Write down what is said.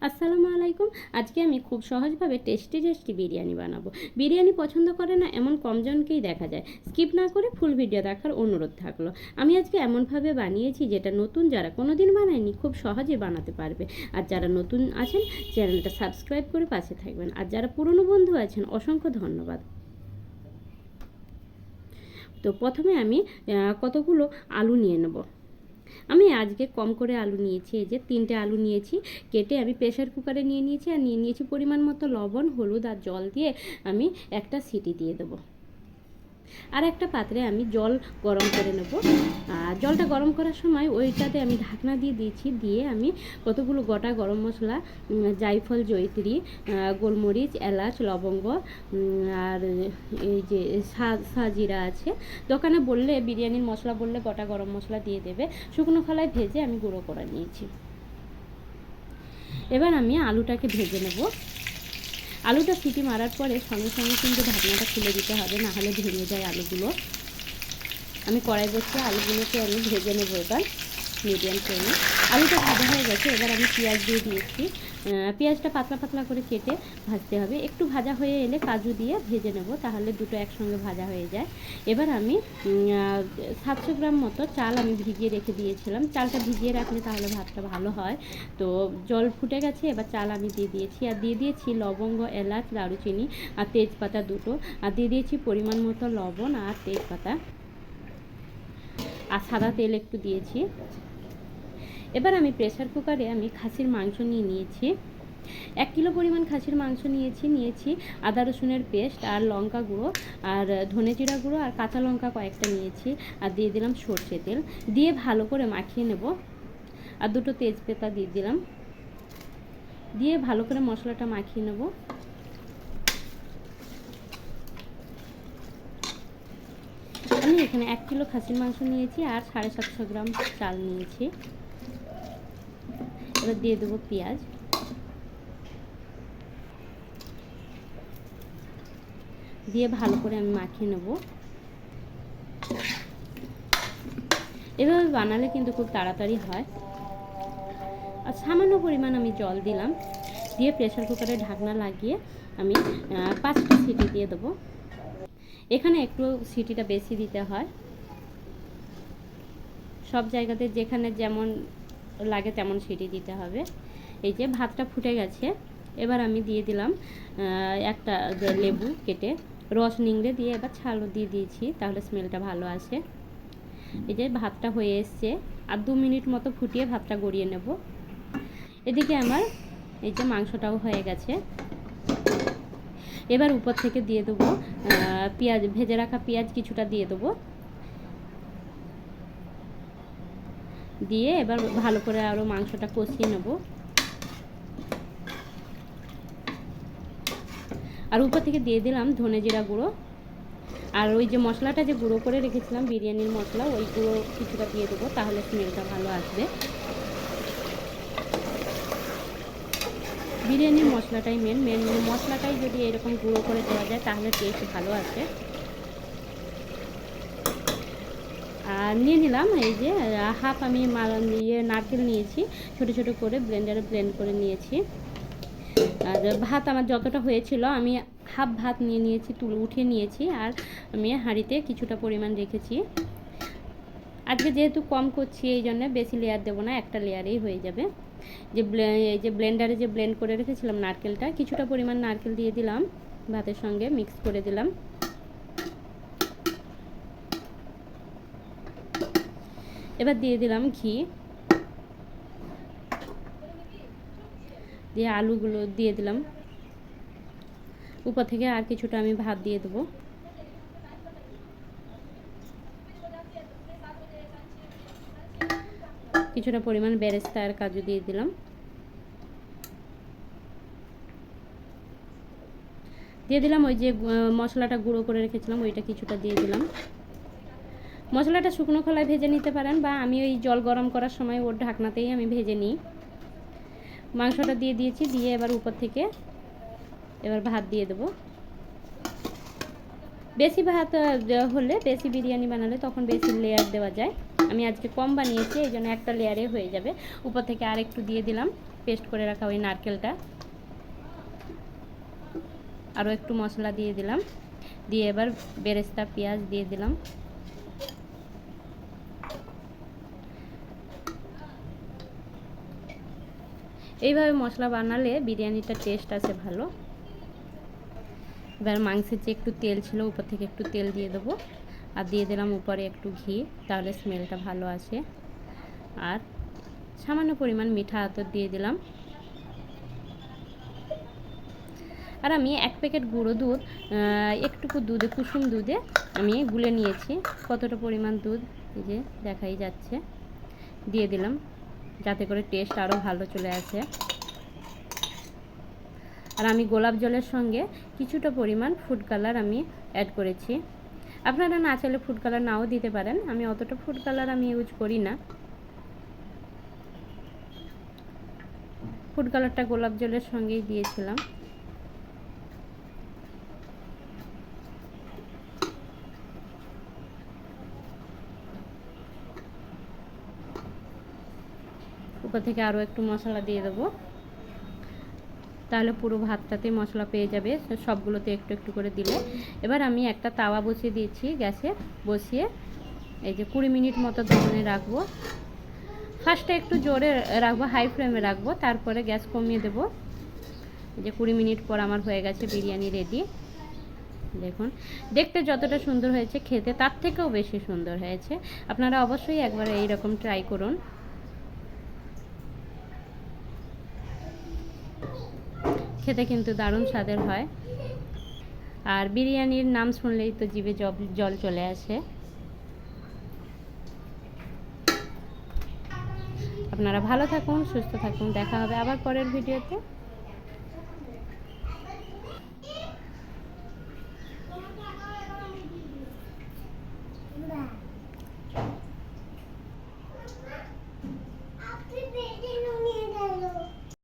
আসসালামু আলাইকুম। আজকে আমি খুব সহজভাবে টেস্টি বিরিয়ানি বানাবো। বিরিয়ানি পছন্দ করে না এমন কমজনকেই দেখা যায়। স্কিপ না করে ফুল ভিডিও দেখার অনুরোধ থাকলো। আমি আজকে এমনভাবে বানিয়েছি যেটা নতুন যারা কোনোদিন বানায়নি খুব সহজে বানাতে পারবে। আর যারা নতুন আছেন চ্যানেলটা সাবস্ক্রাইব করে পাশে থাকবেন। আর যারা পুরনো বন্ধু আছেন অসংখ্য ধন্যবাদ। তো প্রথমে আমি কতগুলো আলু নিয়ে নেব। আমি আজকে কম করে আলু নিয়েছি, এই যে 3টে আলু নিয়েছি, কেটে আমি প্রেসার কুকারে নিয়ে নিয়েছি। আর নিয়ে নিয়েছি পরিমাণ মতো লবণ, হলুদ আর জল দিয়ে আমি একটা সিটি দিয়ে দেবো। আর একটা পাত্রে আমি জল গরম করে নেব। আর জলটা গরম করার সময় ওইটাতে আমি ঢাকনা দিয়ে দিয়েছি। দিয়ে আমি কতগুলো গোটা গরম মশলা, জায়ফল, জয়িত্রী, গোলমরিচ, এলাচ, লবঙ্গ আর এই যে সাজিরা আছে, দোকানে বললে বিরিয়ানির মশলা বললে গোটা গরম মশলা দিয়ে দেবে, শুকনো খোলায় ভেজে আমি গুঁড়ো করে নিয়েছি। এবার আমি আলুটাকে ভেজে নেব। আলুটা সিটি মারার পরে সঙ্গে সঙ্গে কিন্তু ঢাকনাটা খুলে দিতে হবে, না হলে ভেঙে যায় আলুগুলো। আমি কড়াই বসিয়ে আলুগুলোকে আমি ভেজে নেব এবার মিডিয়াম ফ্লেমে। আলুটা ভাজা হয়ে গেছে, এবার আমি পেঁয়াজ দিয়ে দিয়েছি। পেঁয়াজটা পাতলা পাতলা করে কেটে ভাজতে হবে। একটু ভাজা হয়ে এলে কাজু দিয়ে ভেজে নেব, তাহলে দুটো একসঙ্গে ভাজা হয়ে যায়। এবার আমি 700 গ্রাম মতো চাল আমি ভিজিয়ে রেখে দিয়েছিলাম। চালটা ভিজিয়ে রাখলে তাহলে ভাতটা ভালো হয়। তো জল ফুটে গেছে, এবার চাল আমি দিয়ে দিয়েছি। আর দিয়ে দিয়েছি লবঙ্গ, এলাচ, দারুচিনি আর তেজপাতা দুটো। আর দিয়ে দিয়েছি পরিমাণ মতো লবণ আর তেজপাতা, আর সাদা তেল একটু দিয়েছি। এবার আমি প্রেসার কুকারে আমি খাসির মাংস নিয়েছি। 1 কিলো পরিমাণ খাসির মাংস নিয়েছি। আদা রসুনের পেস্ট আর লঙ্কা গুঁড়ো আর ধনে জিরা গুঁড়ো আর কাঁচা লঙ্কা কয়েকটা নিয়েছি। আর দিয়ে দিলাম সর্ষে তেল, দিয়ে ভালো করে মাখিয়ে নেব। আর দুটো তেজপাতা দিয়ে দিলাম, দিয়ে ভালো করে মশলাটা মাখিয়ে নেব। আমি এখানে 1 কিলো খাসির মাংস নিয়েছি আর 750 গ্রাম চাল নিয়েছি। এবার দিয়ে দেবো পেঁয়াজ, দিয়ে ভালো করে আমি মাখিয়ে নেব। এভাবে বানালে কিন্তু খুব তাড়াতাড়ি হয়। আর সামান্য পরিমাণ আমি জল দিলাম, দিয়ে প্রেসার কুকারে ঢাকনা লাগিয়ে আমি 5টা সিটি দিয়ে দেবো। এখানে একটু সিটিটা বেশি দিতে হয়, সব জায়গাতে যেখানে যেমন লাগে তেমন সিটি দিতে হবে। এই যে ভাতটা ফুটে গেছে, এবার আমি দিয়ে দিলাম একটা লেবু কেটে রস নিংড়ে দিয়ে এবার ছালও দিয়ে দিয়েছি, তাহলে স্মেলটা ভালো আসে। এই যে ভাতটা হয়ে এসছে, আর 2 মিনিট মতো ফুটিয়ে ভাতটা গড়িয়ে নেব। এদিকে আমার এই যে মাংসটাও হয়ে গেছে। এবার উপর থেকে দিয়ে দেবো পেঁয়াজ, ভেজে রাখা পেঁয়াজ কিছুটা দিয়ে দেবো। দিয়ে এবার ভালো করে আরও মাংসটা কষিয়ে নেব। আর উপর থেকে দিয়ে দিলাম ধনে জিরা গুঁড়ো, আর ওই যে মশলাটা যে গুঁড়ো করে রেখেছিলাম বিরিয়ানির মশলা, ওই গুঁড়ো কিছুটা দিয়ে দেবো, তাহলে স্মেলটা ভালো আসবে। বিরিয়ানির মশলাটাই মেন মশলাটাই যদি এরকম গুঁড়ো করে দেওয়া যায় তাহলে টেস্ট ভালো আসে। আর নিয়ে নিলাম এই যে হাফ আমি নারকেল নিয়েছি, ছোট ছোট করে ব্লেন্ডারে ব্লেন্ড করে নিয়েছি। আর ভাত আমার যতটা হয়েছিল আমি হাফ ভাত নিয়েছি, উঠিয়ে নিয়েছি। আর আমি হাঁড়িতে কিছুটা পরিমাণ রেখেছি। আজকে যেহেতু কম করছি এই জন্য বেশি লেয়ার দেবো না, একটা লেয়ারেই হয়ে যাবে। এই যে ব্লেন্ডারে যে ব্লেন্ড করে রেখেছিলাম নারকেলটা, কিছুটা পরিমাণ নারকেল দিয়ে দিলাম, ভাতের সঙ্গে মিক্স করে দিলাম। এবার দিয়ে দিলাম ঘি, দিয়ে আলুগুলো দিয়ে দিলাম। উপর থেকে আর কিছুটা আমি ভাত দিয়ে দেবো। কিছুটা পরিমাণ বেরেস্তা আর কাজু দিয়ে দিলাম। দিয়ে দিলাম ওই যে মশলাটা গুঁড়ো করে রেখেছিলাম ওইটা কিছুটা দিয়ে দিলাম। মশলাটা শুকনো খোলায় ভেজে নিতে পারেন, বা আমি ওই জল গরম করার সময় ওর ঢাকনাতেই আমি ভেজে নিই। মাংসটা দিয়ে দিয়েছি, দিয়ে এবার উপর থেকে এবার ভাত দিয়ে দেবো। বেশি ভাত হলে, বেশি বিরিয়ানি বানালে তখন বেশি লেয়ার দেওয়া যায়। আমি আজকে কম বানিয়েছি এই জন্য একটা লেয়ারে হয়ে যাবে। উপর থেকে আর একটু দিয়ে দিলাম। পেস্ট করে রাখা ওই নারকেলটা। আরও একটু মশলা দিয়ে দিলাম, দিয়ে এবার বেরেস্তা পেঁয়াজ দিয়ে দিলাম। এইভাবে মশলা বানালে বিরিয়ানিটা টেস্ট আসে ভালো। এবার মাংসের যে একটু তেল ছিল উপর থেকে একটু তেল দিয়ে দেবো, আর দিয়ে দিলাম উপরে একটু ঘি, তাহলে স্মেলটা ভালো আসে। আর সামান্য পরিমাণ মিঠা আতর দিয়ে দিলাম। আর আমি 1 প্যাকেট গুঁড়ো দুধ একটুকু দুধে, কুসুম দুধে আমি গুলে নিয়েছি। কতটা পরিমাণ দুধ এই যে দেখাই যাচ্ছে, দিয়ে দিলাম যাতে করে টেস্ট আরও ভালো চলে আসে। আর আমি গোলাপ জলের সঙ্গে কিছুটা পরিমাণ ফুড কালার আমি অ্যাড করেছি। আপনারা না চাইলে ফুড কালার নাও দিতে পারেন, আমি অতটা ফুড কালার আমি ইউজ করি না। ফুড কালারটা গোলাপ জলের সঙ্গেই দিয়েছিলাম। উপর থেকে আরও একটু মশলা দিয়ে দেবো, তাহলে পুরো ভাতটাতে মশলা পেয়ে যাবে সবগুলোতে একটু একটু করে দিলে। এবার আমি একটা তাওয়া বসিয়ে দিয়েছি গ্যাসে, বসিয়ে এই যে 20 মিনিট মতো দমনে রাখবো। ফার্স্টে একটু জোরে রাখবো, হাই ফ্লেমে রাখবো, তারপরে গ্যাস কমিয়ে দেবো। এই যে 20 মিনিট পর আমার হয়ে গেছে বিরিয়ানি রেডি। দেখুন দেখতে যতটা সুন্দর হয়েছে, খেতে তার থেকেও বেশি সুন্দর হয়েছে। আপনারা অবশ্যই একবার এইরকম ট্রাই করুন। খেতে কিন্তু দারুণ স্বাদের হয়। আর বিরিয়ানির নাম শুনলেই তো জিভে জল চলে আসে। আপনারা ভালো থাকুন, সুস্থ থাকুন, দেখা হবে আবার পরের ভিডিওতে।